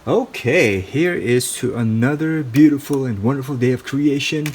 Okay, here is to another beautiful and wonderful day of creation.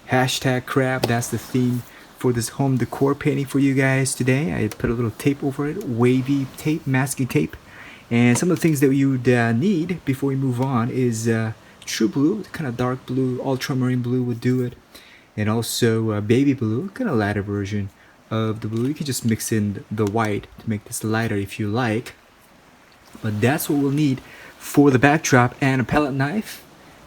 Hashtag crab, that's the theme for this home decor painting for you guys today. I put a little tape over it, wavy tape, masking tape. And some of the things that you would need before we move on is true blue, kind of dark blue, ultramarine blue would do it. And also baby blue, kind of lighter version of the blue. You can just mix in the white to make this lighter if you like. But that's what we'll need for the backdrop, and a palette knife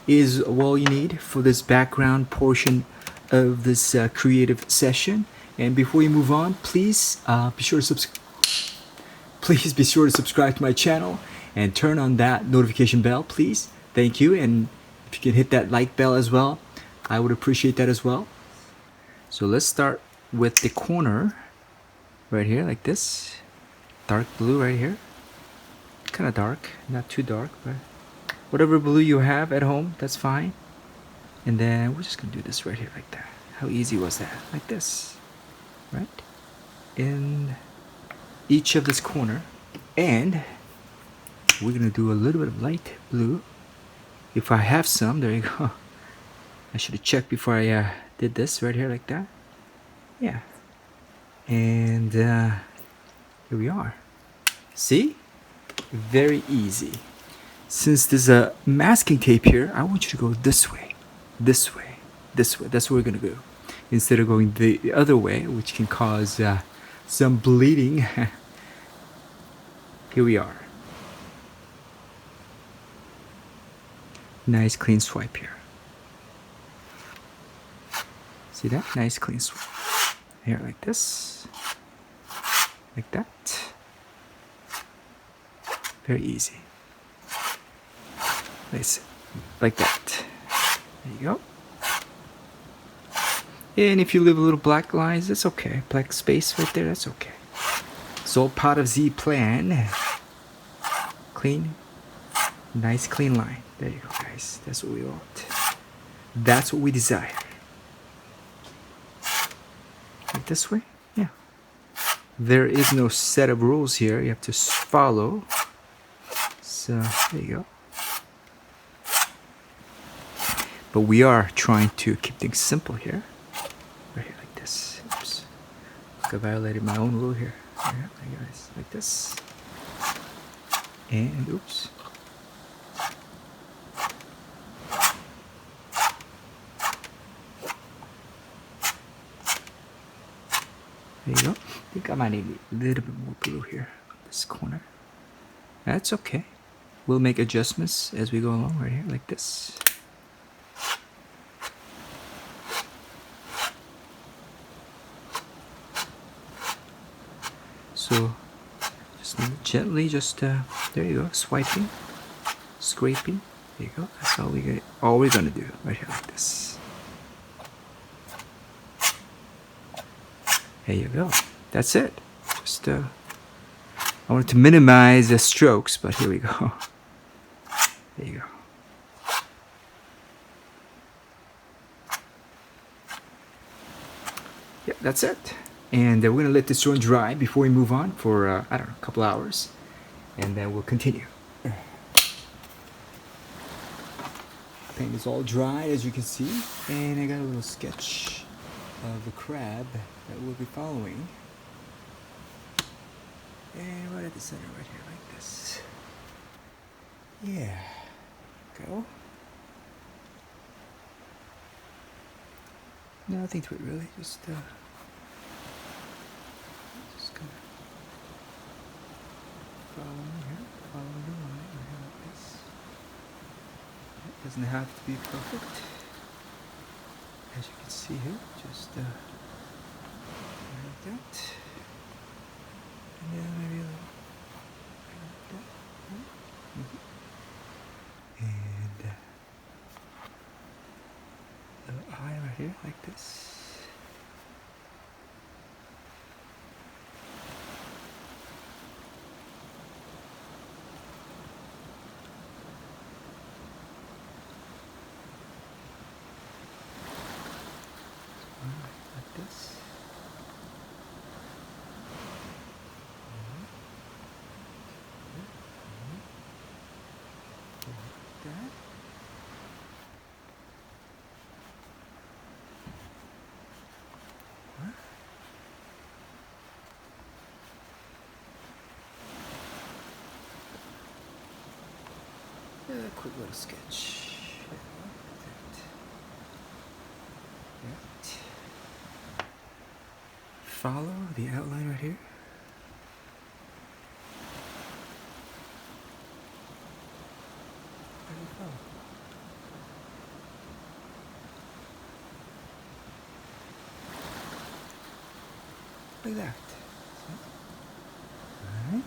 is all you need for this background portion of this creative session. And before you move on, please be sure to subscribe to my channel and turn on that notification bell, please. Thank you. And if you can hit that like bell as well, I would appreciate that as well. So let's start with the corner right here, like this. Dark blue right here. Kind of dark, not too dark, but whatever blue you have at home, that's fine. And then we're just gonna do this right here, like that. How easy was that? Like this, right? In each of this corner. And we're gonna do a little bit of light blue. If I have some, there you go. I should have checked before I did this right here, like that. Yeah. And here we are. See? Very easy. Since there's a masking tape here, I want you to go this way, this way, this way. That's where we're gonna go, instead of going the other way, which can cause some bleeding. Here we are. Nice clean swipe here. See that? Nice clean swipe. Here, like this, like that. Very easy. Nice, like that. There you go. And if you leave a little black lines, that's okay. Black space right there, that's okay. It's all part of the plan. Clean, nice clean line. There you go, guys. That's what we want. That's what we desire. Like this way? Yeah. There is no set of rules here. You have to follow. So, there you go. But we are trying to keep things simple here. Right here, like this. Oops. I violated my own rule here. Yeah, guys, like this. And oops. There you go. I think I might need a little bit more blue here on this corner. That's okay. We'll make adjustments as we go along right here, like this. So just gently, there you go, swiping, scraping. There you go. That's all we're gonna do right here, like this. There you go. That's it. Just I wanted to minimize the strokes, but here we go. There you go. Yeah, that's it. And we're gonna let this one dry before we move on for I don't know, a couple hours, and then we'll continue. Paint is all dry, as you can see, and I got a little sketch of the crab that we'll be following. And right at the center, right here, like this. Yeah. Go. Nothing to it really, just kind of following the line right here, like this. It doesn't have to be perfect, as you can see here. Just like that. And then maybe a little like that. And a little eye right here, like this. Like this. quick little sketch. Right. Follow the outline right here. There you go. Like that. Alright.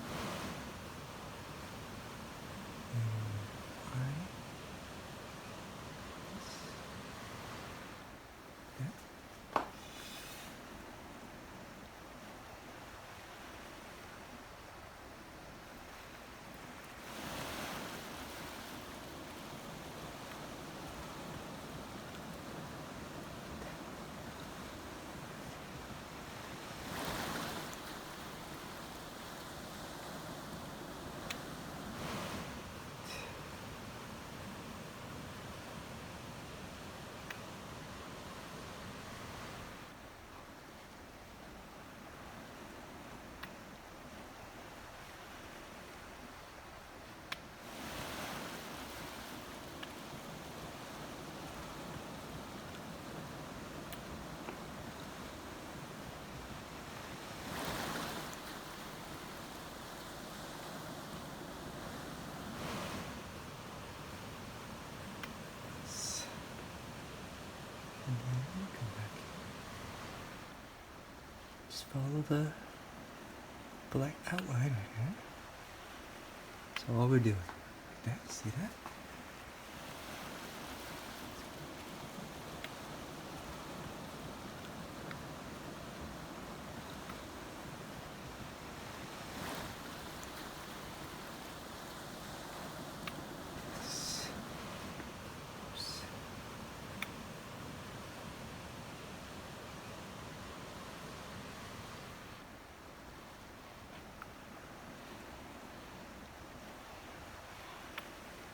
And then come back here. Just follow the black outline right here. That's all we're doing. Like that, see that?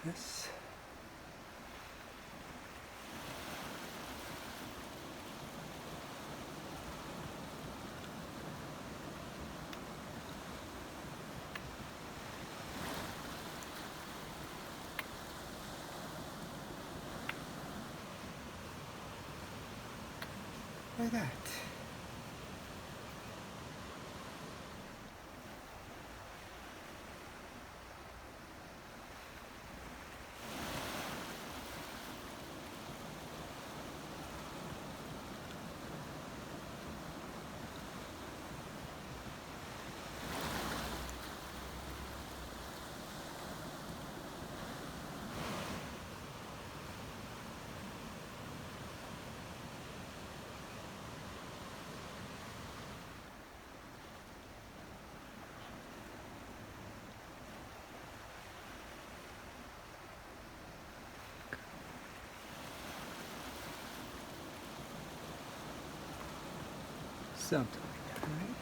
Yes. Like that. Something like that, right?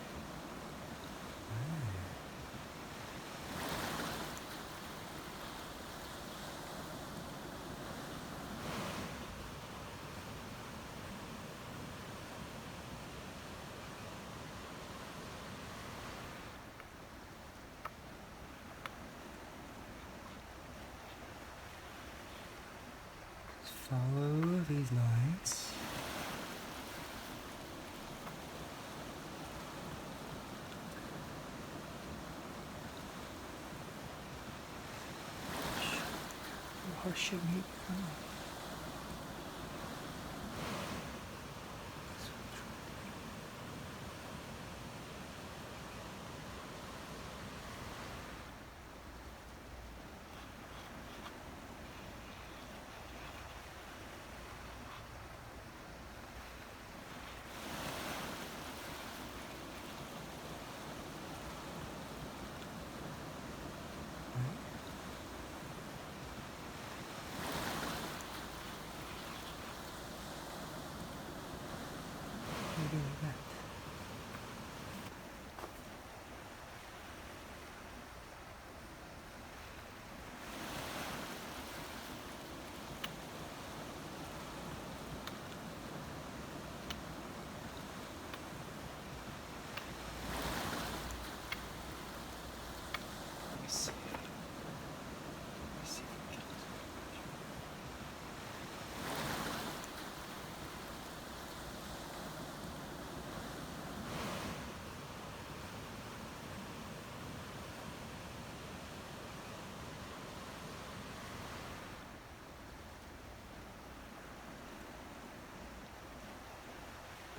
Just follow these lines. Heart shape maybe. I don't know.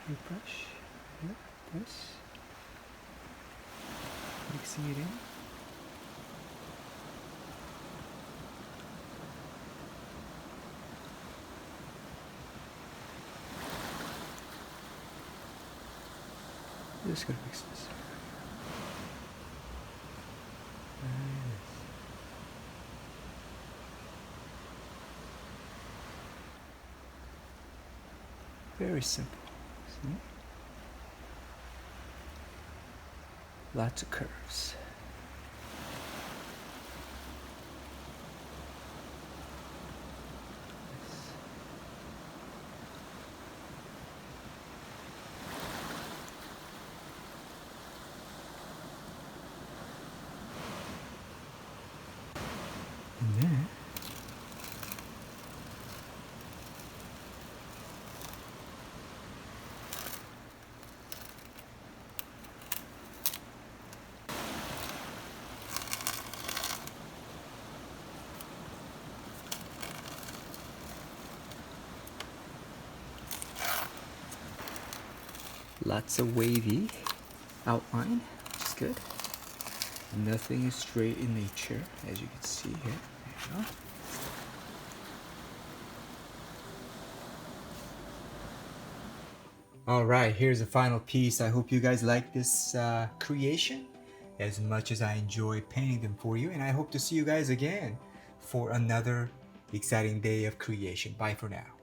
paintbrush. Here, this. Mixing it in. Just gonna mix this. Very simple. See? Lots of curves. And then lots of wavy outline, which is good. Nothing is straight in nature, as you can see here. There you go. All right, here's the final piece. I hope you guys like this creation as much as I enjoy painting them for you, and I hope to see you guys again for another exciting day of creation. Bye for now.